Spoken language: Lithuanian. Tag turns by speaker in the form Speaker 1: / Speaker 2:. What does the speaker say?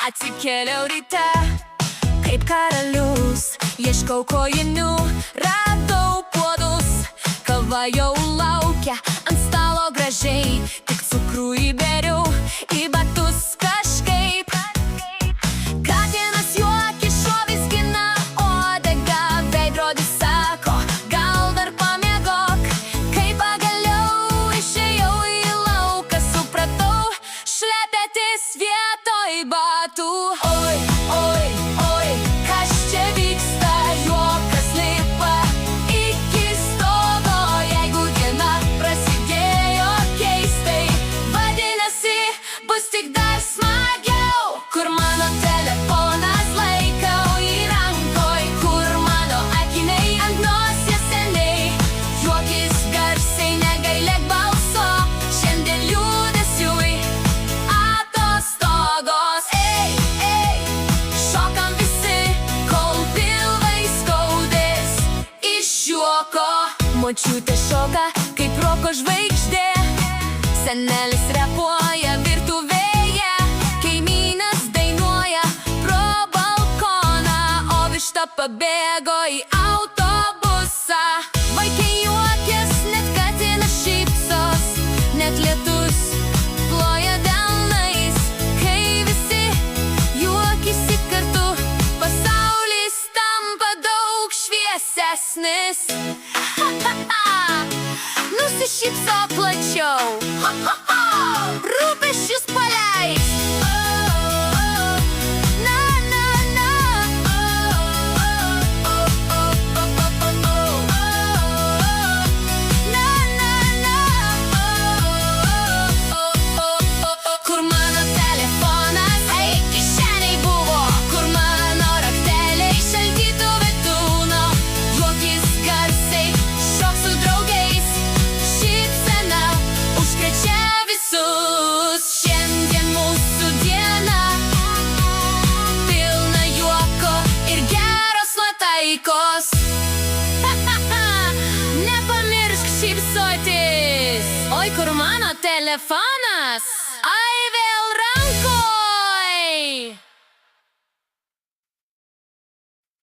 Speaker 1: Atsikėliau ryte, kaip karalius, ieškau kojinių, radau puodus. Kava jau laukia ant stalo gražiai, tik cukrų įberiau į batus kažkaip. Katinas juokia, šuo vizgina uodegą, veidrodis sako, gal dar pamiegok. Kai pagaliau išėjau į lauką, supratau, šlepetis vietoj batų. Oi, oi, oi, kas čia vyksta, juokas lipa iki stogo. Jeigu diena prasidėjo keistai, vadinasi, bus tik dar smagiau. Kur mano telefonas, laikau jį rankoj, kur mano akiniai ant nosies seniai. Juokis garsiai, negailėk balso, šiandien liūdesiui atostogos. Ei, ei, šokam visi, kol pilvai skaudės iš juoko. Močiutė šoka kaip roko žvaigždė, senelis repuoja virtuvėje, kaimynas dainuoja pro balkoną, o višta pabėgo į autobusą. Vaikai juokias, net katinas šypsos, net lietus ploja delnais. Kai visi juokisi kartu, pasaulis tampa daug šviesesnis. Nusišypsok plačiau, rūpesčius paleisk. Na, na, na. Na, na, na. Kur mano telefonas, ei, kišeniai buvo, kur mano rakteliai, šaldytuve tūno. Juokis garsiai, šok su draugais, šypsena užkrečia visus. Šiandien mūsų diena, pilna juoko ir geros nuotaikos. Nepamiršk šypsotis. Oi, kur mano telefonas? Ai, vėl